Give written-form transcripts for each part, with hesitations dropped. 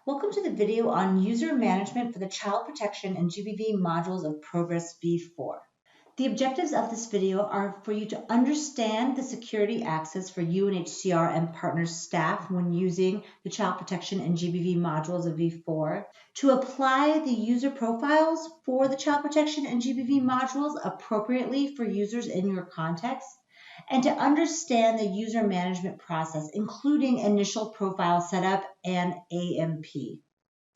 Welcome to the video on user management for the child protection and GBV modules of proGres v4. The objectives of this video are for you to understand the security access for UNHCR and partner staff when using the child protection and GBV modules of v4, to apply the user profiles for the child protection and GBV modules appropriately for users in your context, and to understand the user management process, including initial profile setup and AMP.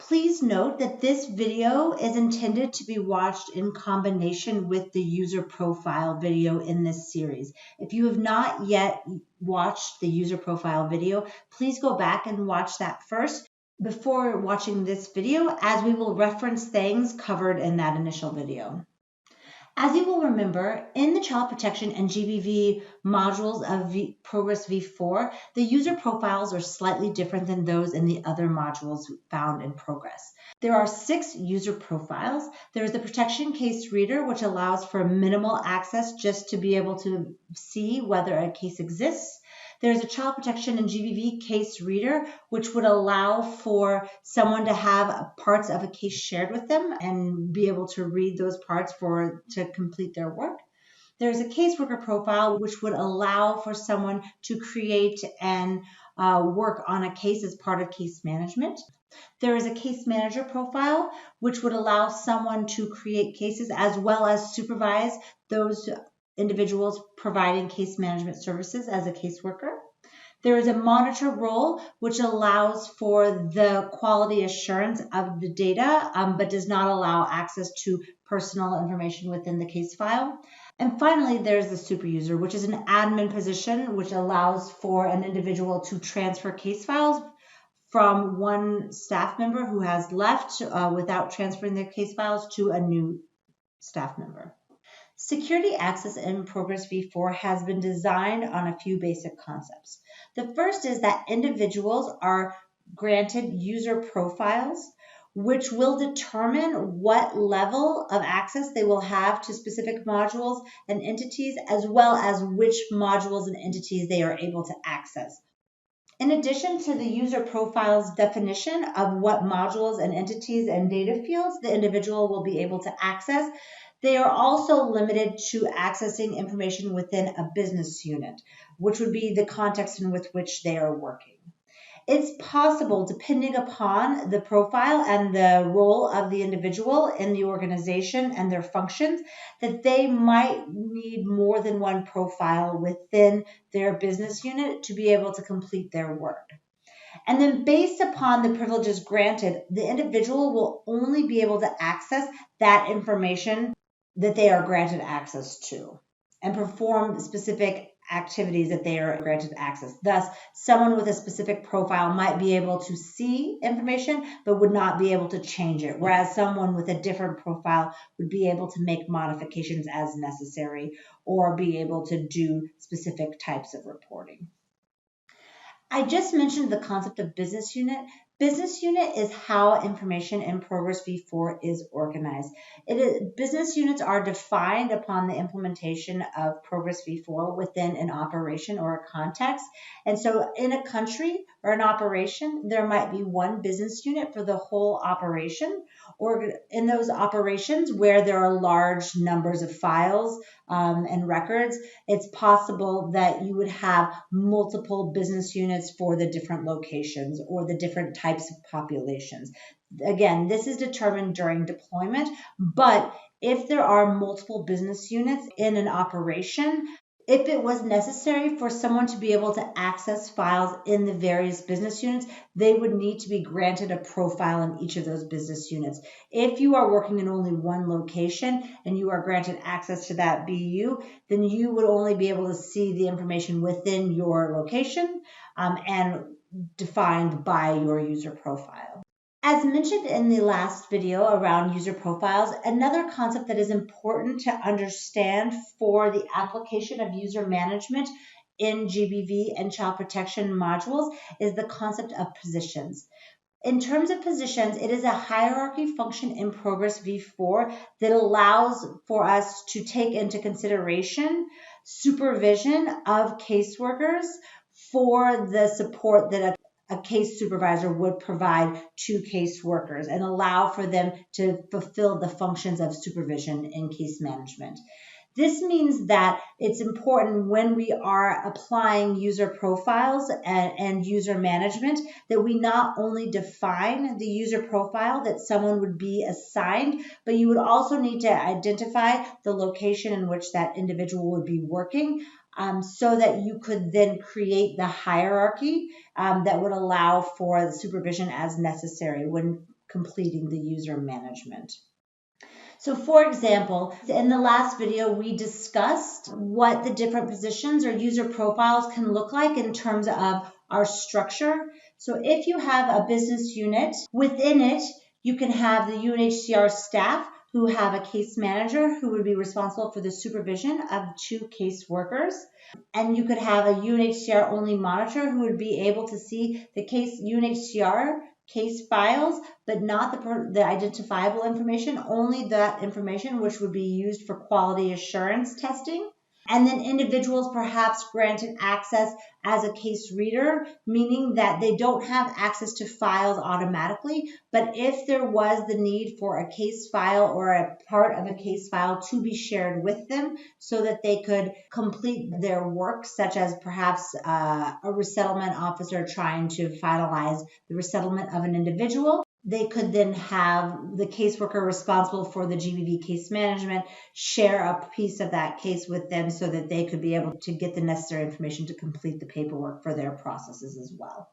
Please note that this video is intended to be watched in combination with the user profile video in this series. If you have not yet watched the user profile video, please go back and watch that first before watching this video, as we will reference things covered in that initial video. As you will remember, in the child protection and GBV modules of proGres v4, the user profiles are slightly different than those in the other modules found in proGres. There are 6 user profiles. There is the protection case reader, which allows for minimal access just to be able to see whether a case exists. There's a child protection and GBV case reader, which would allow for someone to have parts of a case shared with them and be able to read those parts to complete their work. There's a caseworker profile, which would allow for someone to create and work on a case as part of case management. There is a case manager profile, which would allow someone to create cases as well as supervise those individuals providing case management services as a caseworker. There is a monitor role, which allows for the quality assurance of the data, but does not allow access to personal information within the case file. And finally, there's the super user, which is an admin position, which allows for an individual to transfer case files from one staff member who has left without transferring their case files to a new staff member. Security access in proGres v4 has been designed on a few basic concepts. The first is that individuals are granted user profiles, which will determine what level of access they will have to specific modules and entities, as well as which modules and entities they are able to access. In addition to the user profile's definition of what modules and entities and data fields the individual will be able to access, they are also limited to accessing information within a business unit, which would be the context in which they are working. It's possible, depending upon the profile and the role of the individual in the organization and their functions, that they might need more than one profile within their business unit to be able to complete their work. And then based upon the privileges granted, the individual will only be able to access that information that they are granted access to and perform specific activities that they are granted access. Thus, someone with a specific profile might be able to see information but would not be able to change it, whereas someone with a different profile would be able to make modifications as necessary or be able to do specific types of reporting. I just mentioned the concept of business unit. Business unit is how information in proGres v4 is organized. Business units are defined upon the implementation of proGres v4 within an operation or a context. And so in a country or an operation, there might be one business unit for the whole operation, or in those operations where there are large numbers of files and records, it's possible that you would have multiple business units for the different locations or the different types of populations. Again, this is determined during deployment, but if there are multiple business units in an operation, if it was necessary for someone to be able to access files in the various business units, they would need to be granted a profile in each of those business units. If you are working in only one location and you are granted access to that BU, then you would only be able to see the information within your location and defined by your user profile. As mentioned in the last video around user profiles, another concept that is important to understand for the application of user management in GBV and child protection modules is the concept of positions. In terms of positions, it is a hierarchy function in proGres v4 that allows for us to take into consideration supervision of caseworkers for the support that a case supervisor would provide to case workers and allow for them to fulfill the functions of supervision in case management. This means that it's important when we are applying user profiles and user management that we not only define the user profile that someone would be assigned, but you would also need to identify the location in which that individual would be working, so that you could then create the hierarchy that would allow for the supervision as necessary when completing the user management. So for example, in the last video, we discussed what the different positions or user profiles can look like in terms of our structure. So if you have a business unit, within it, you can have the UNHCR staff who have a case manager who would be responsible for the supervision of 2 case workers. And you could have a UNHCR only monitor who would be able to see the case UNHCR case files, but not the identifiable information, only that information which would be used for quality assurance testing. And then individuals perhaps granted access as a case reader, meaning that they don't have access to files automatically, but if there was the need for a case file or a part of a case file to be shared with them so that they could complete their work, such as perhaps a resettlement officer trying to finalize the resettlement of an individual, they could then have the caseworker responsible for the GBV case management share a piece of that case with them so that they could be able to get the necessary information to complete the paperwork for their processes as well.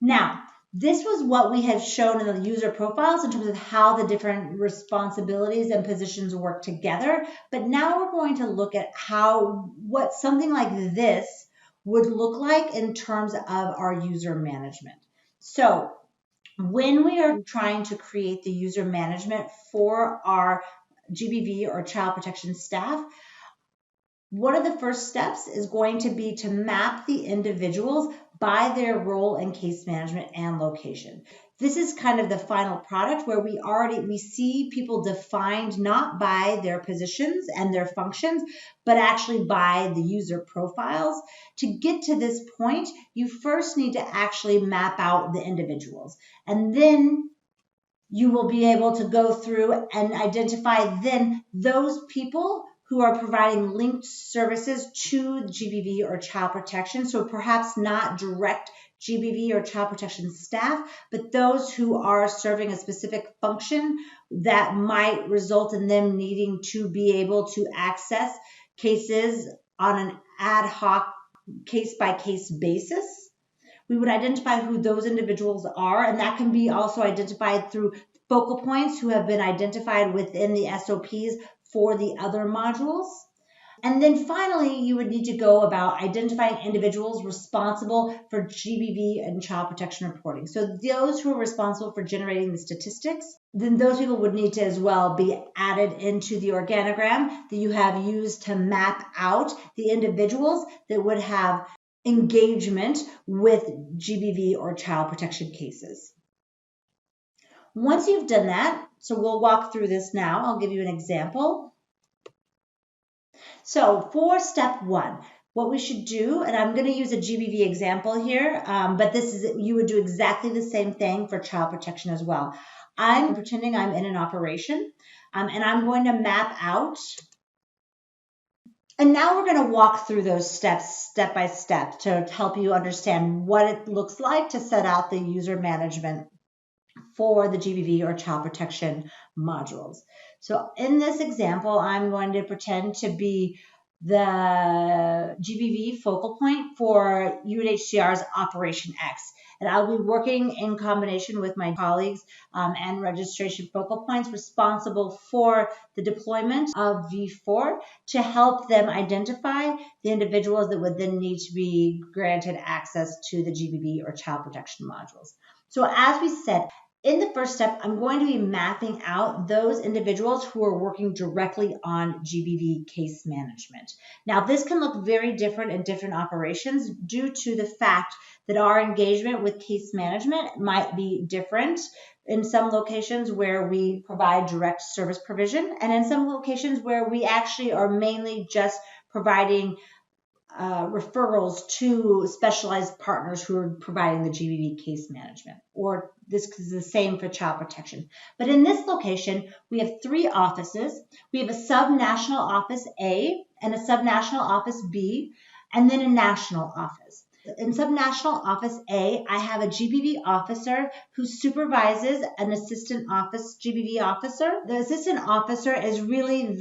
Now, this was what we had shown in the user profiles in terms of how the different responsibilities and positions work together. But now we're going to look at what something like this would look like in terms of our user management. So when we are trying to create the user management for our GBV or child protection staff, one of the first steps is going to be to map the individuals by their role in case management and location. This is kind of the final product where we see people defined not by their positions and their functions, but actually by the user profiles. To get to this point, you first need to actually map out the individuals. And then you will be able to go through and identify then those people who are providing linked services to GBV or child protection. So perhaps not direct GBV or child protection staff, but those who are serving a specific function that might result in them needing to be able to access cases on an ad hoc case-by-case basis. We would identify who those individuals are, and that can be also identified through focal points who have been identified within the SOPs for the other modules. And then finally, you would need to go about identifying individuals responsible for GBV and child protection reporting. So those who are responsible for generating the statistics, then those people would need to as well be added into the organogram that you have used to map out the individuals that would have engagement with GBV or child protection cases. Once you've done that, so we'll walk through this now. I'll give you an example. So for step 1, what we should do, and I'm going to use a GBV example here, but you would do exactly the same thing for child protection as well. I'm pretending I'm in an operation, and I'm going to map out. And now we're going to walk through those steps step by step to help you understand what it looks like to set out the user management for the GBV or child protection modules. So in this example, I'm going to pretend to be the GBV focal point for UNHCR's Operation X. And I'll be working in combination with my colleagues and registration focal points responsible for the deployment of V4 to help them identify the individuals that would then need to be granted access to the GBV or child protection modules. So as we said, in the first step, I'm going to be mapping out those individuals who are working directly on GBV case management. Now, this can look very different in different operations due to the fact that our engagement with case management might be different in some locations where we provide direct service provision, and in some locations where we actually are mainly just providing referrals to specialized partners who are providing the GBV case management, or this is the same for child protection. But in this location, we have 3 offices. We have a subnational office A and a subnational office B, and then a national office. In subnational office A, I have a GBV officer who supervises an assistant office GBV officer. The assistant officer is really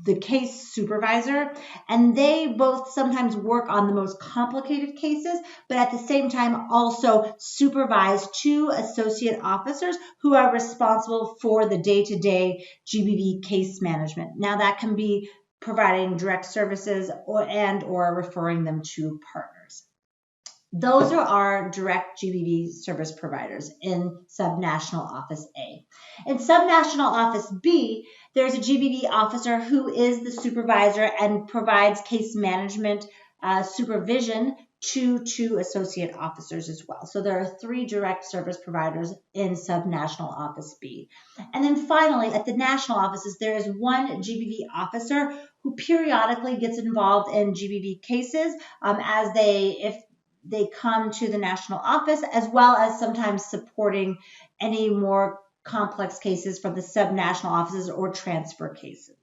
the case supervisor, and they both sometimes work on the most complicated cases, but at the same time also supervise 2 associate officers who are responsible for the day-to-day GBV case management. Now that can be providing direct services or referring them to partners. Those are our direct GBV service providers in subnational office A. In subnational office B, there's a GBV officer who is the supervisor and provides case management supervision to 2 associate officers as well. So there are 3 direct service providers in subnational office B. And then finally, at the national offices, there is 1 GBV officer who periodically gets involved in GBV cases if they come to the national office, as well as sometimes supporting any more complex cases from the subnational offices or transfer cases.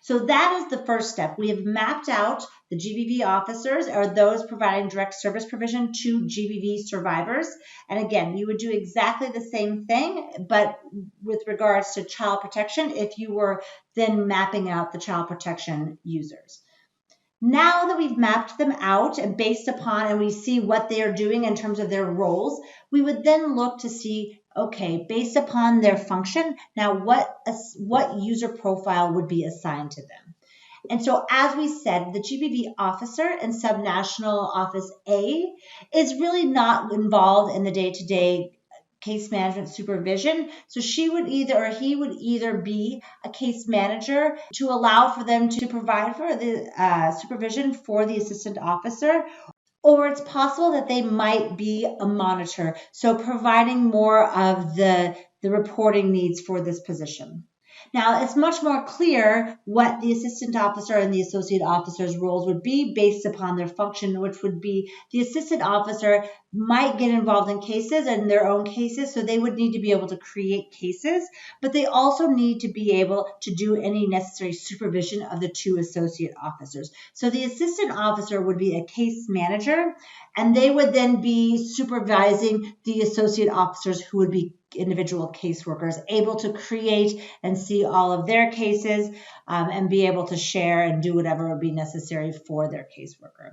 So that is the first step. We have mapped out the GBV officers, or those providing direct service provision to GBV survivors. And again, you would do exactly the same thing, but with regards to child protection, if you were then mapping out the child protection users. Now that we've mapped them out and based upon, and we see what they are doing in terms of their roles, we would then look to see, okay, based upon their function, now what user profile would be assigned to them. And so as we said, the GBV officer in subnational office A is really not involved in the day-to-day case management supervision. So he would either be a case manager to allow for them to provide for the supervision for the assistant officer, or it's possible that they might be a monitor, so providing more of the reporting needs for this position. Now, it's much more clear what the assistant officer and the associate officer's roles would be based upon their function, which would be the assistant officer might get involved in cases and their own cases, so they would need to be able to create cases, but they also need to be able to do any necessary supervision of the 2 associate officers. So the assistant officer would be a case manager, and they would then be supervising the associate officers who would be individual caseworkers, able to create and see all of their cases and be able to share and do whatever would be necessary for their caseworker.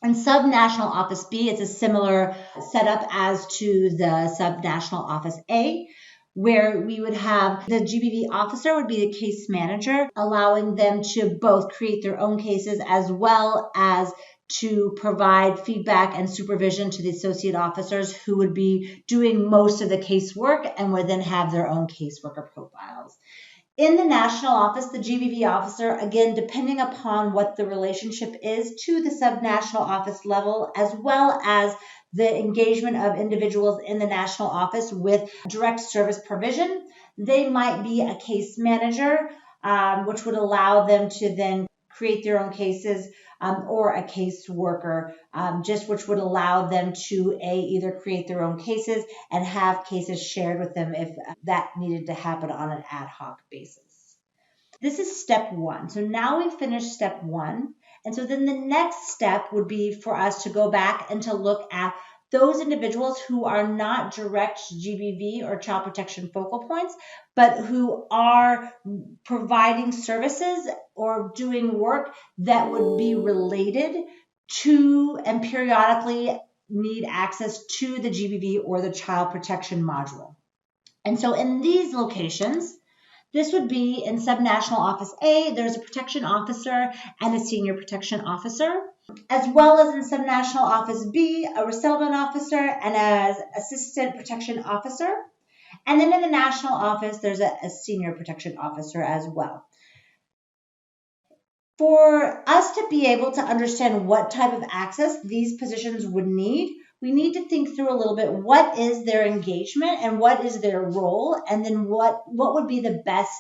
In subnational office B, it's a similar setup as to the subnational office A, where we would have the GBV officer would be the case manager, allowing them to both create their own cases as well as to provide feedback and supervision to the associate officers who would be doing most of the casework and would then have their own caseworker profiles. In the national office, the GBV officer, again, depending upon what the relationship is to the subnational office level, as well as the engagement of individuals in the national office with direct service provision, they might be a case manager, which would allow them to then create their own cases, or a caseworker, which would allow them to either create their own cases and have cases shared with them if that needed to happen on an ad hoc basis. This is step 1. So now we've finished step 1. And so then the next step would be for us to go back and to look at those individuals who are not direct GBV or child protection focal points, but who are providing services or doing work that would be related to and periodically need access to the GBV or the child protection module. And so in these locations, this would be in subnational office A, there's a protection officer and a senior protection officer, as well as in subnational office B, a resettlement officer and an assistant protection officer. And then in the national office, there's a senior protection officer as well. For us to be able to understand what type of access these positions would need, we need to think through a little bit, what is their engagement and what is their role, and then what would be the best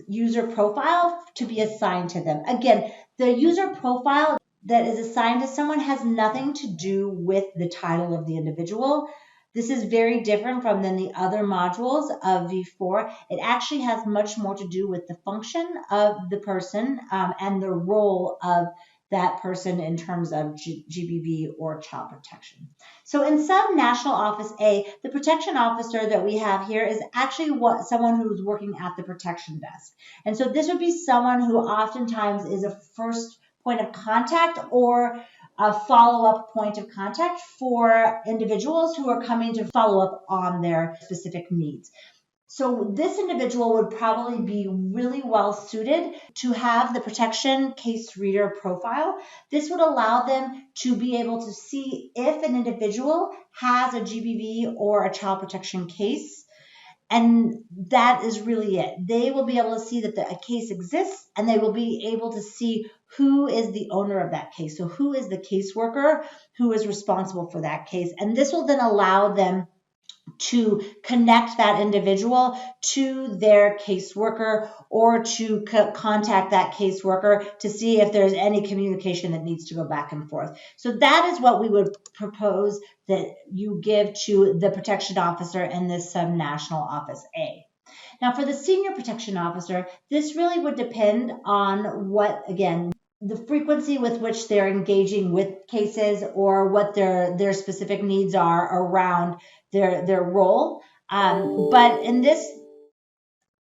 user profile to be assigned to them. Again, the user profile that is assigned to someone has nothing to do with the title of the individual. This is very different from than the other modules of V4. It actually has much more to do with the function of the person and the role of that person in terms of GBV or child protection. So in Sub-National Office A, the protection officer that we have here is actually someone who's working at the protection desk. And so this would be someone who oftentimes is a first point of contact or a follow-up point of contact for individuals who are coming to follow up on their specific needs. So this individual would probably be really well suited to have the protection case reader profile. This would allow them to be able to see if an individual has a GBV or a child protection case. And that is really it. They will be able to see that a case exists, and they will be able to see who is the owner of that case. So who is the caseworker who is responsible for that case. And this will then allow them to connect that individual to their caseworker or to contact that caseworker to see if there's any communication that needs to go back and forth. So that is what we would propose that you give to the protection officer in this Sub-National Office A. Now for the senior protection officer, this really would depend on what, again, the frequency with which they're engaging with cases or what their specific needs are around their role. But in this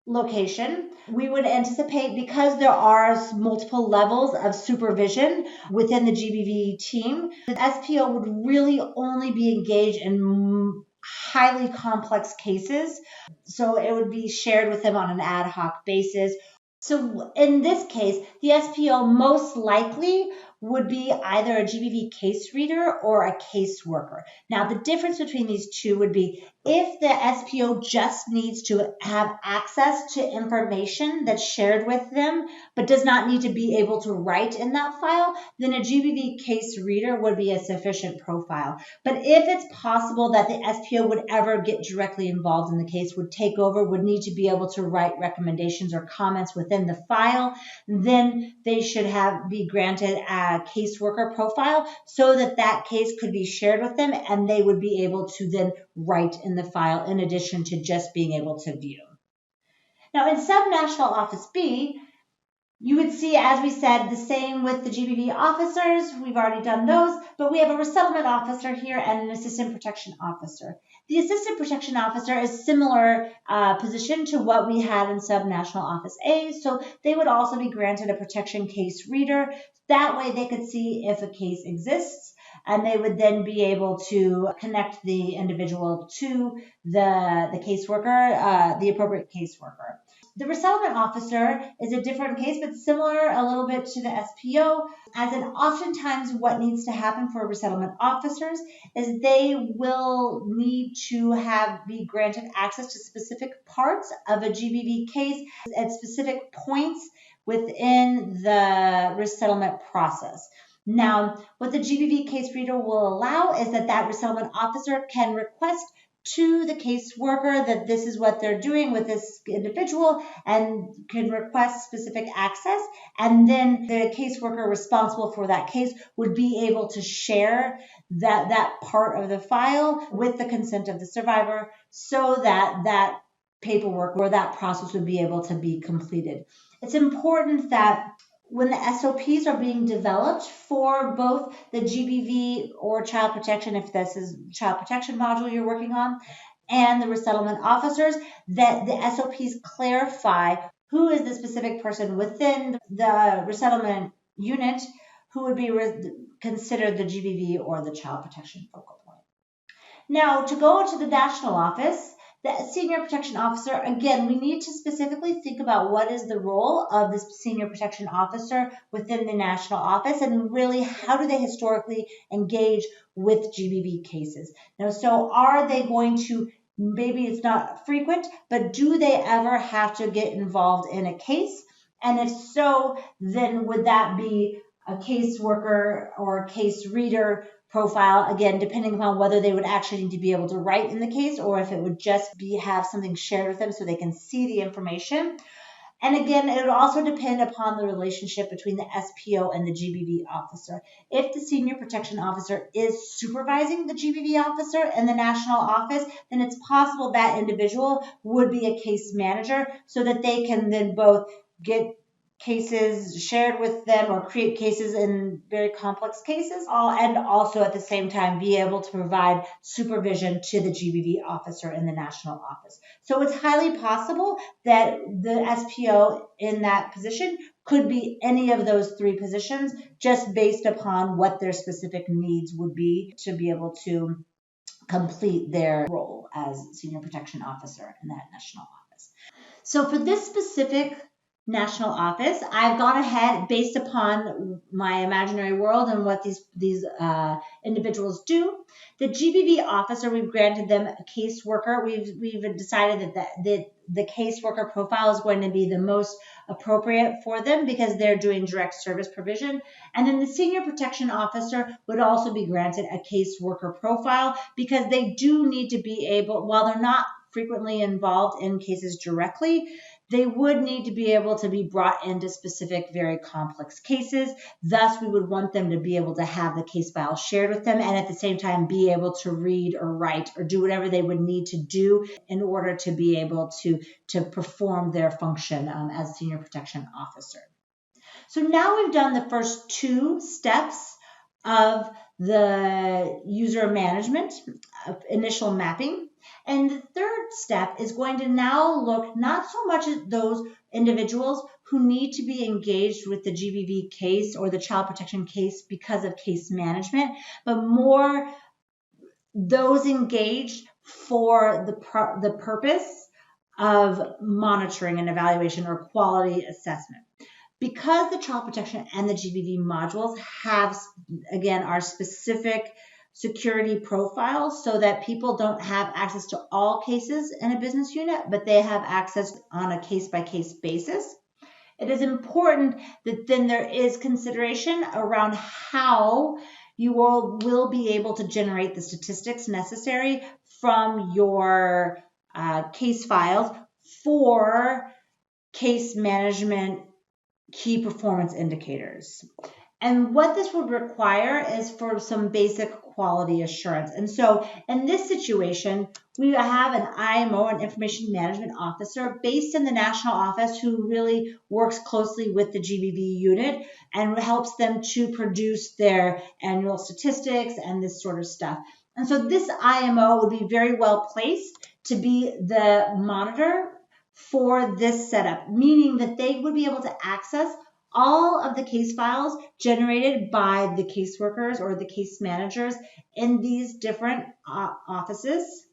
location, we would anticipate, because there are multiple levels of supervision within the GBV team, the SPO would really only be engaged in highly complex cases. So it would be shared with them on an ad hoc basis. So in this case, the SPO most likely would be either a GBV case reader or a caseworker. Now, the difference between these two would be if the SPO just needs to have access to information that's shared with them, but does not need to be able to write in that file, then a GBV case reader would be a sufficient profile. But if it's possible that the SPO would ever get directly involved in the case, would take over, would need to be able to write recommendations or comments within the file, then they should be granted a caseworker profile so that that case could be shared with them and they would be able to then write in the file in addition to just being able to view. Now in Sub-National Office B, you would see, as we said, the same with the GBV officers. We've already done those, but we have a resettlement officer here and an assistant protection officer. The assistant protection officer is similar position to what we had in Sub-National Office A, so they would also be granted a protection case reader. That way they could see if a case exists, and they would then be able to connect the individual to the caseworker, the appropriate caseworker. The resettlement officer is a different case, but similar a little bit to the SPO, as in oftentimes what needs to happen for resettlement officers is they will need to be granted access to specific parts of a GBV case at specific points within the resettlement process. Now, what the GBV case reader will allow is that resettlement officer can request to the caseworker that this is what they're doing with this individual and can request specific access, and then the caseworker responsible for that case would be able to share that part of the file with the consent of the survivor so that paperwork or that process would be able to be completed. It's important that when the SOPs are being developed for both the GBV or child protection, if this is child protection module you're working on, and the resettlement officers, that the SOPs clarify who is the specific person within the resettlement unit who would be considered the GBV or the child protection focal point. Now, to go to the national office, the senior protection officer, again, we need to specifically think about what is the role of this senior protection officer within the national office and really how do they historically engage with GBV cases. Now, so are they going to, maybe it's not frequent, but do they ever have to get involved in a case? And if so, then would that be a caseworker or a case reader profile, again, depending upon whether they would actually need to be able to write in the case or if it would just have something shared with them so they can see the information. And again, it would also depend upon the relationship between the SPO and the GBV officer. If the senior protection officer is supervising the GBV officer in the national office, then it's possible that individual would be a case manager so that they can then both get cases shared with them or create cases in very complex cases, and also at the same time be able to provide supervision to the GBV officer in the national office. So it's highly possible that the SPO in that position could be any of those three positions, just based upon what their specific needs would be to be able to complete their role as senior protection officer in that national office. So for this specific national office, I've gone ahead based upon my imaginary world and what these individuals do. The GBV officer, we've granted them a caseworker. We've decided that the caseworker profile is going to be the most appropriate for them because they're doing direct service provision. And then the senior protection officer would also be granted a caseworker profile because they do need to be able, while they're not frequently involved in cases directly, they would need to be able to be brought into specific, very complex cases. Thus, we would want them to be able to have the case file shared with them and at the same time be able to read or write or do whatever they would need to do in order to be able to perform their function as senior protection officer. So now we've done the first two steps of the user management, initial mapping. And the third step is going to now look not so much at those individuals who need to be engaged with the GBV case or the child protection case because of case management, but more those engaged for the purpose of monitoring and evaluation or quality assessment. Because the child protection and the GBV modules have, again, our specific security profiles so that people don't have access to all cases in a business unit, but they have access on a case-by-case basis. It is important that then there is consideration around how you will be able to generate the statistics necessary from your case files for case management key performance indicators. And what this would require is for some basic quality assurance. And so in this situation, we have an IMO, an information management officer, based in the national office who really works closely with the GBV unit and helps them to produce their annual statistics and this sort of stuff. And so this IMO would be very well placed to be the monitor for this setup, meaning that they would be able to access all of the case files generated by the caseworkers or the case managers in these different offices,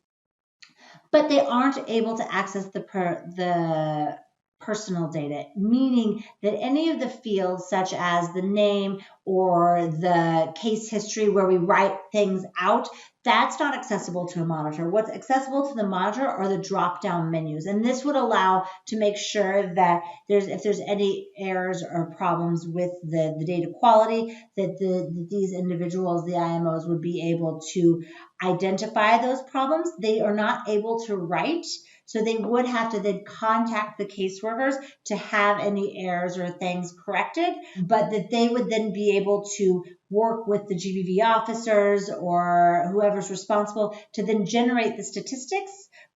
but they aren't able to access the personal data, meaning that any of the fields such as the name or the case history where we write things out, that's not accessible to a monitor. What's accessible to the monitor are the drop-down menus, and this would allow to make sure that if there's any errors or problems with the data quality, that these individuals, the IMOs, would be able to identify those problems. They are not able to write, so they would have to then contact the caseworkers to have any errors or things corrected, but that they would then be able to work with the GBV officers or whoever's responsible to then generate the statistics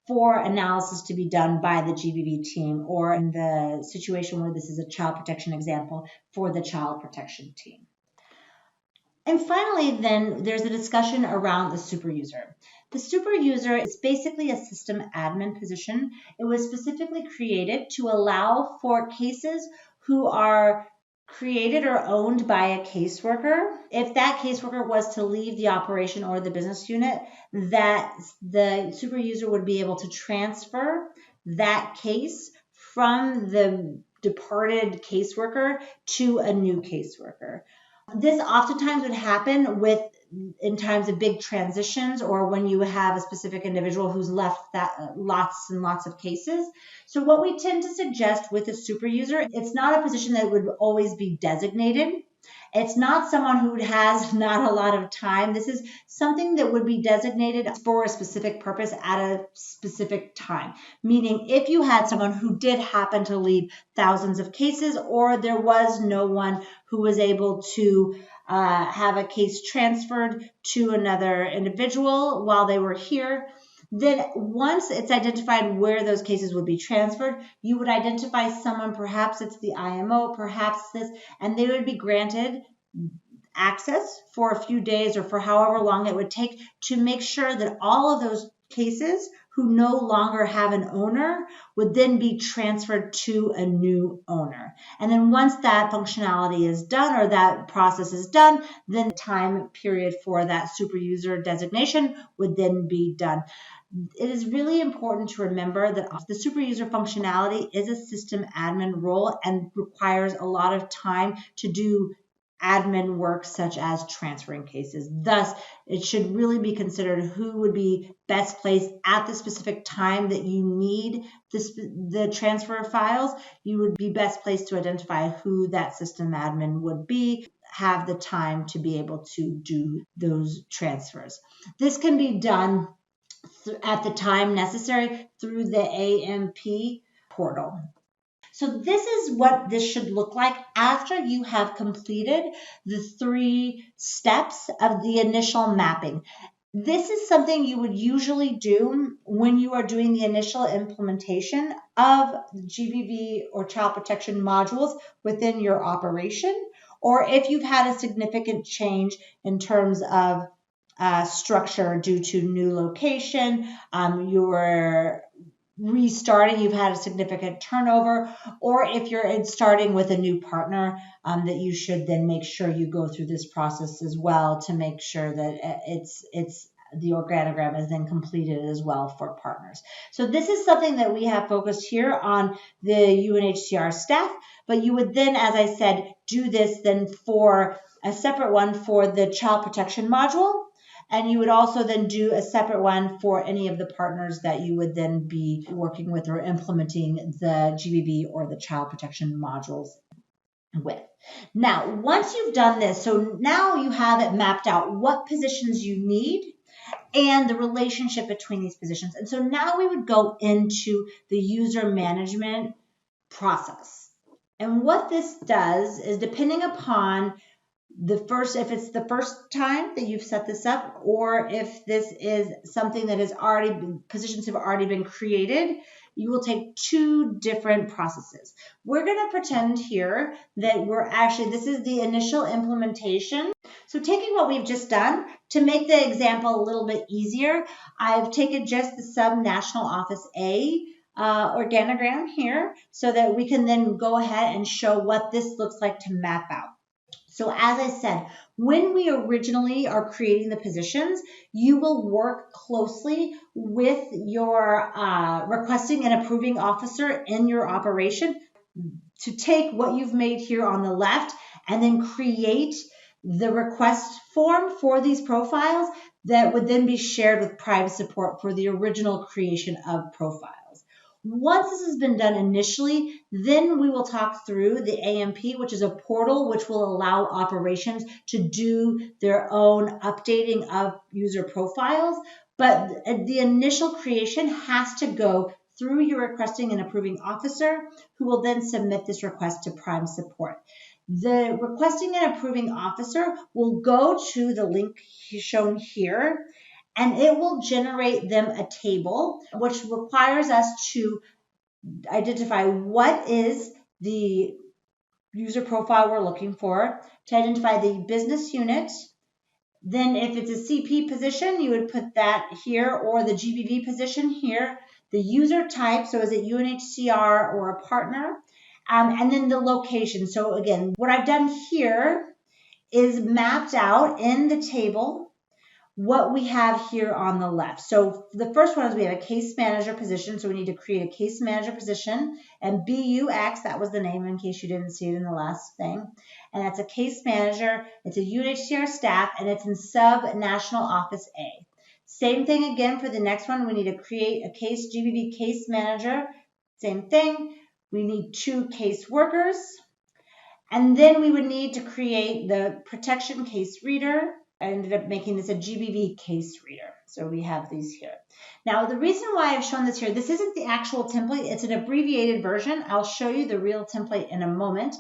for analysis to be done by the GBV team, or in the situation where this is a child protection example, for the child protection team. And finally, then, there's a discussion around the super user. The super user is basically a system admin position. It was specifically created to allow for cases who are created or owned by a caseworker. If that caseworker was to leave the operation or the business unit, that the super user would be able to transfer that case from the departed caseworker to a new caseworker. This oftentimes would happen in times of big transitions or when you have a specific individual who's left that lots and lots of cases. So what we tend to suggest with a super user, it's not a position that would always be designated. It's not someone who has not a lot of time. This is something that would be designated for a specific purpose at a specific time. Meaning if you had someone who did happen to leave thousands of cases, or there was no one who was able to have a case transferred to another individual while they were here, then once it's identified where those cases would be transferred, you would identify someone, perhaps it's the IMO, perhaps this, and they would be granted access for a few days or for however long it would take to make sure that all of those cases who no longer have an owner would then be transferred to a new owner. And then once that functionality is done or that process is done, then the time period for that super user designation would then be done. It is really important to remember that the super user functionality is a system admin role and requires a lot of time to do admin work such as transferring cases. Thus, it should really be considered who would be best placed at the specific time that you need the transfer files. You would be best placed to identify who that system admin would be, have the time to be able to do those transfers. This can be done at the time necessary through the AMP portal. So this is what this should look like after you have completed the 3 steps of the initial mapping. This is something you would usually do when you are doing the initial implementation of GBV or child protection modules within your operation, or if you've had a significant change in terms of structure due to new location, you're restarting, you've had a significant turnover, or if you're starting with a new partner, that you should then make sure you go through this process as well to make sure that the organogram is then completed as well for partners. So this is something that we have focused here on the UNHCR staff, but you would then, as I said, do this then for a separate one for the child protection module. And you would also then do a separate one for any of the partners that you would then be working with or implementing the GBV or the child protection modules with. Now, once you've done this, so now you have it mapped out what positions you need and the relationship between these positions. And so now we would go into the user management process. And what this does is, depending upon if it's the first time that you've set this up, or if this is something that has positions have already been created, you will take 2 different processes. We're going to pretend here that this is the initial implementation. So taking what we've just done, to make the example a little bit easier, I've taken just the sub-national office A organogram here so that we can then go ahead and show what this looks like to map out. So as I said, when we originally are creating the positions, you will work closely with your requesting and approving officer in your operation to take what you've made here on the left and then create the request form for these profiles that would then be shared with private support for the original creation of profiles. Once this has been done initially, then we will talk through the AMP, which is a portal which will allow operations to do their own updating of user profiles. But the initial creation has to go through your requesting and approving officer, who will then submit this request to prime support. The requesting and approving officer will go to the link shown here, and it will generate them a table, which requires us to identify what is the user profile we're looking for, to identify the business unit. Then if it's a CP position, you would put that here, or the GBV position here, the user type, so is it UNHCR or a partner, and then the location. So again, what I've done here is mapped out in the table what we have here on the left. So the first one is we have a case manager position. So we need to create a case manager position, and BUX, that was the name in case you didn't see it in the last thing. And that's a case manager. It's a UNHCR staff, and it's in sub-national office A. Same thing again for the next one. We need to create a case GBV case manager. Same thing. We need 2 case workers. And then we would need to create the protection case reader. I ended up making this a GBV case reader. So we have these here. Now, the reason why I've shown this here, this isn't the actual template. It's an abbreviated version. I'll show you the real template in a moment.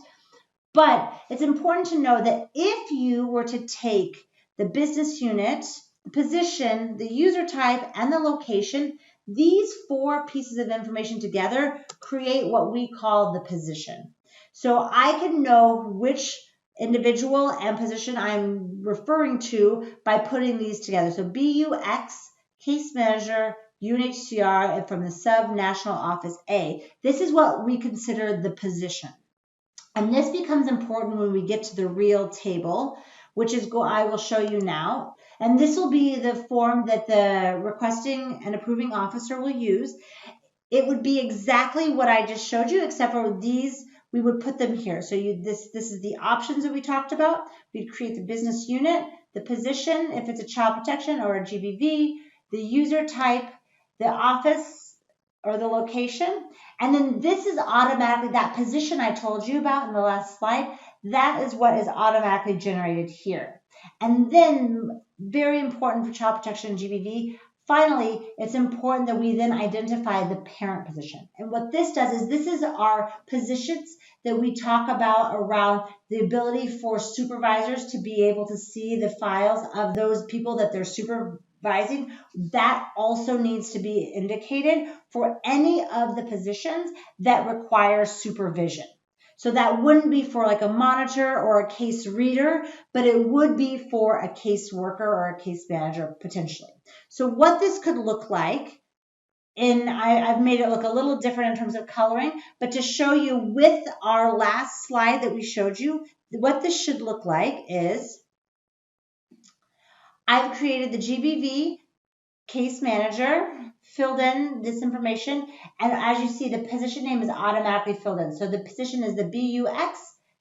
But it's important to know that if you were to take the business unit, the position, the user type, and the location, these 4 pieces of information together create what we call the position. So I can know which individual and position I'm referring to by putting these together. So BUX, case manager, UNHCR, and from the sub-national office A. This is what we consider the position. And this becomes important when we get to the real table, which is I will show you now. And this will be the form that the requesting and approving officer will use. It would be exactly what I just showed you, except for these, we would put them here. So this is the options that we talked about. We'd create the business unit, the position, if it's a child protection or a GBV, the user type, the office, or the location. And then this is automatically, that position I told you about in the last slide, that is what is automatically generated here. And then, very important for child protection and GBV, finally, it's important that we then identify the parent position. And what this does is this is our positions that we talk about around the ability for supervisors to be able to see the files of those people that they're supervising. That also needs to be indicated for any of the positions that require supervision. So that wouldn't be for like a monitor or a case reader, but it would be for a case worker or a case manager potentially. So what this could look like, and I've made it look a little different in terms of coloring, but to show you with our last slide that we showed you, what this should look like is I've created the GBV case manager, filled in this information, and as you see, the position name is automatically filled in. So the position is the BUX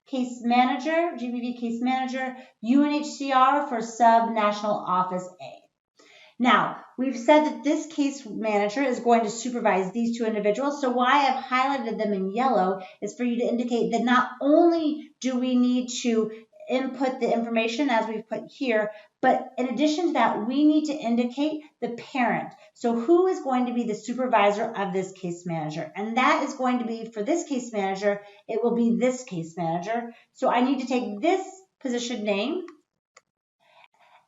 case manager, GBV case manager, UNHCR for sub-national office A. Now, we've said that this case manager is going to supervise these 2 individuals. So why I've highlighted them in yellow is for you to indicate that not only do we need to input the information as we've put here, but in addition to that, we need to indicate the parent. So who is going to be the supervisor of this case manager? And that is going to be, for this case manager, it will be this case manager. So I need to take this position name,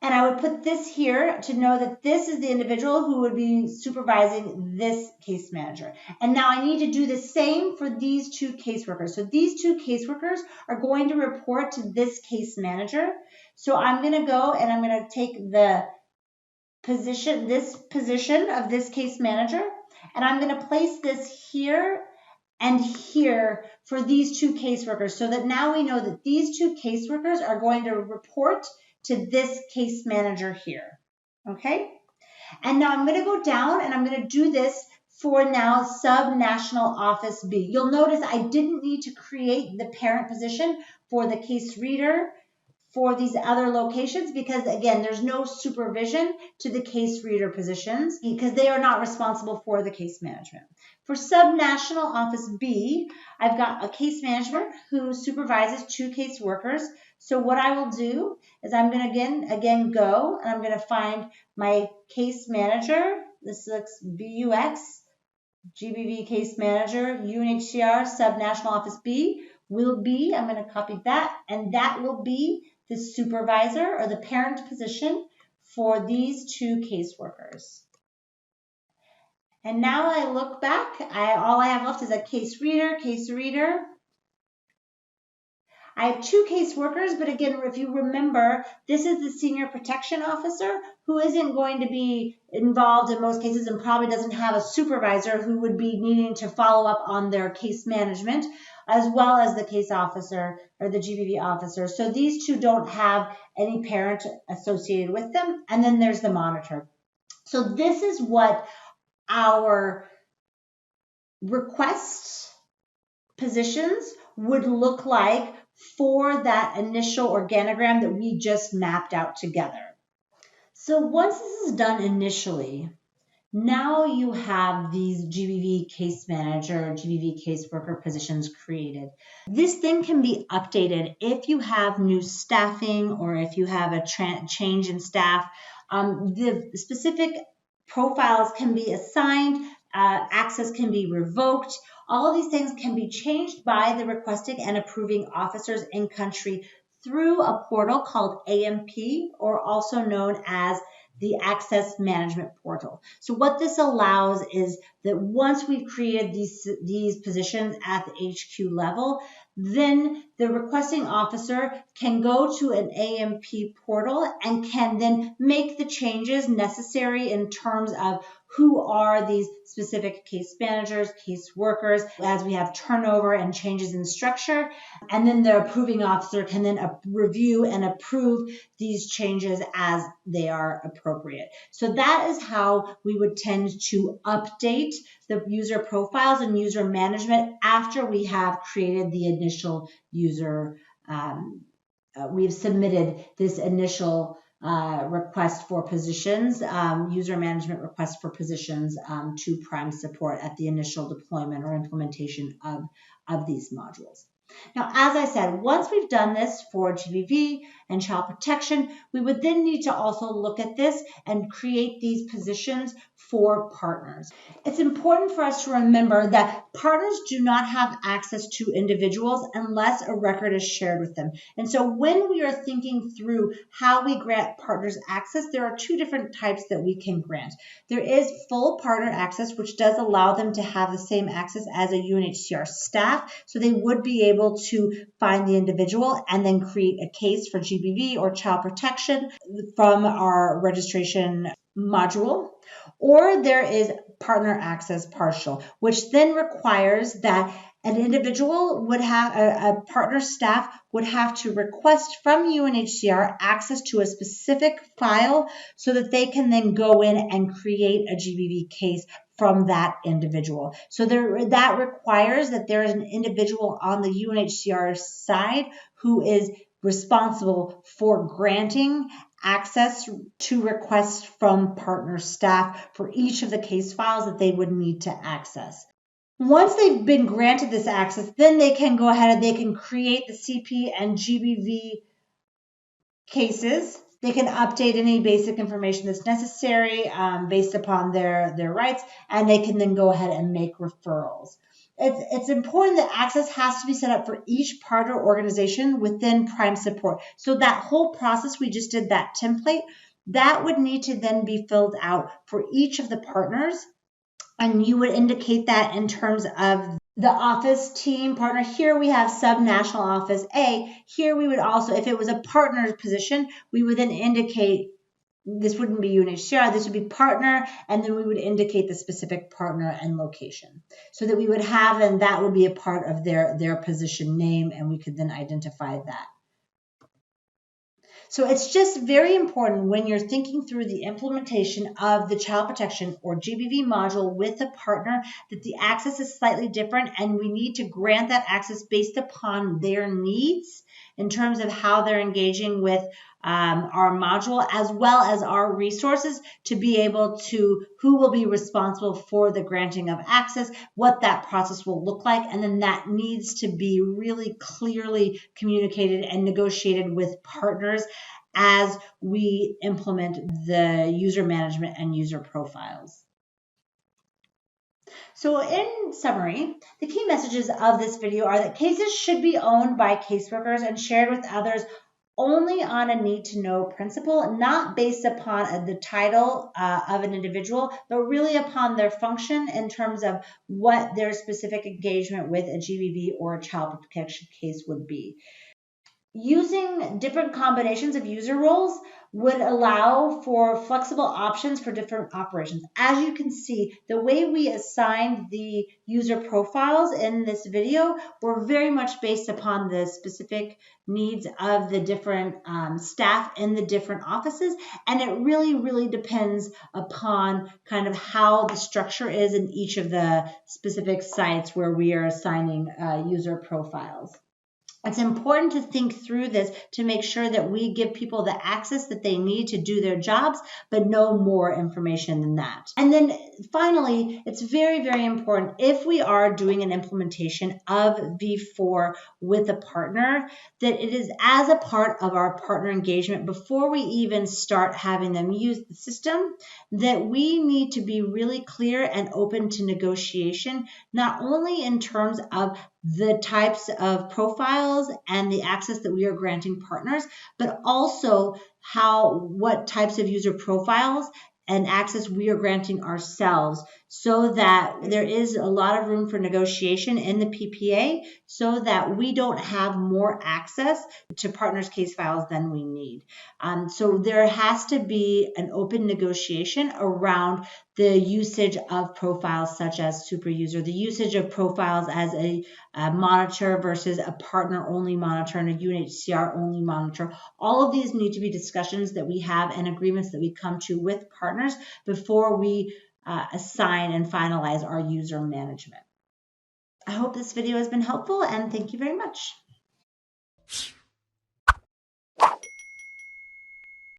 and I would put this here to know that this is the individual who would be supervising this case manager. And now I need to do the same for these 2 caseworkers. So these 2 caseworkers are going to report to this case manager. So I'm going to go and I'm going to take the position, this position of this case manager, and I'm going to place this here and here for these 2 caseworkers, so that now we know that these 2 caseworkers are going to report to this case manager here, okay? And now I'm going to go down and I'm going to do this for now sub-national office B. You'll notice I didn't need to create the parent position for the case reader for these other locations because, again, there's no supervision to the case reader positions because they are not responsible for the case management. For sub-national office B, I've got a case manager who supervises 2 case workers. So what I will do is I'm going to again go and I'm going to find my case manager. This looks BUX, GBV case manager, UNHCR, sub-national office B will be, I'm going to copy that, and that will be the supervisor or the parent position for these 2 caseworkers. And now I look back, all I have left is a case reader. I have 2 case workers, but again, if you remember, this is the senior protection officer who isn't going to be involved in most cases and probably doesn't have a supervisor who would be needing to follow up on their case management, as well as the case officer or the GBV officer. So these 2 don't have any parent associated with them. And then there's the monitor. So this is what our request positions would look like for that initial organogram that we just mapped out together. So once this is done initially, now you have these GBV case manager, GBV caseworker positions created. This then can be updated if you have new staffing or if you have a change in staff. The specific profiles can be assigned, access can be revoked. All of these things can be changed by the requesting and approving officers in country through a portal called AMP, or also known as the Access Management Portal. So what this allows is that once we've created these positions at the HQ level, then the requesting officer can go to an AMP portal and can then make the changes necessary in terms of who are these specific case managers, case workers, as we have turnover and changes in structure. And then the approving officer can then review and approve these changes as they are appropriate. So that is how we would tend to update the user profiles and user management after we have created the initial user, we've submitted this initial request for positions, user management request for positions to Prime Support at the initial deployment or implementation of these modules. Now, as I said, once we've done this for GBV and child protection, we would then need to also look at this and create these positions for partners. It's important for us to remember that partners do not have access to individuals unless a record is shared with them. And so when we are thinking through how we grant partners access, there are two different types that we can grant. There is full partner access, which does allow them to have the same access as a UNHCR staff. So they would be able to find the individual and then create a case for GBV or child protection from our registration module. Or there is partner access partial, which then requires that an individual would have, a partner staff would have to request from UNHCR access to a specific file so that they can then go in and create a GBV case from that individual. So that requires that there is an individual on the UNHCR side who is responsible for granting access to requests from partner staff for each of the case files that they would need to access. Once they've been granted this access, then they can go ahead and they can create the CP and GBV cases. They can update any basic information that's necessary based upon their rights, and they can then go ahead and make referrals. It's important that access has to be set up for each partner organization within Prime Support. So that whole process we just did, that template, that would need to then be filled out for each of the partners. And you would indicate that in terms of the office team partner. Here we have sub-national office A. Here we would also, if it was a partner position, we would then indicate, this wouldn't be UNHCR, this would be partner, and then we would indicate the specific partner and location. So that we would have, and that would be a part of their position name, and we could then identify that. So it's just very important when you're thinking through the implementation of the child protection or GBV module with a partner that the access is slightly different, and we need to grant that access based upon their needs in terms of how they're engaging with our module, as well as our resources to be able to, who will be responsible for the granting of access, what that process will look like, and then that needs to be really clearly communicated and negotiated with partners as we implement the user management and user profiles. So in summary, the key messages of this video are that cases should be owned by caseworkers and shared with others only on a need-to-know principle, not based upon the title of an individual, but really upon their function in terms of what their specific engagement with a GBV or a child protection case would be. Using different combinations of user roles would allow for flexible options for different operations. As you can see, the way we assigned the user profiles in this video were very much based upon the specific needs of the different staff in the different offices, and it really depends upon kind of how the structure is in each of the specific sites where we are assigning user profiles. It's important to think through this to make sure that we give people the access that they need to do their jobs, but no more information than that. And then finally, it's very, very important if we are doing an implementation of V4 with a partner, that it is as a part of our partner engagement before we even start having them use the system, that we need to be really clear and open to negotiation, not only in terms of the types of profiles and the access that we are granting partners, but also what types of user profiles and access we are granting ourselves, so that there is a lot of room for negotiation in the PPA, so that we don't have more access to partners' case files than we need. So there has to be an open negotiation around the usage of profiles such as super user, the usage of profiles as a monitor versus a partner-only monitor and a UNHCR-only monitor. All of these need to be discussions that we have and agreements that we come to with partners before we assign and finalize our user management. I hope this video has been helpful, and thank you very much.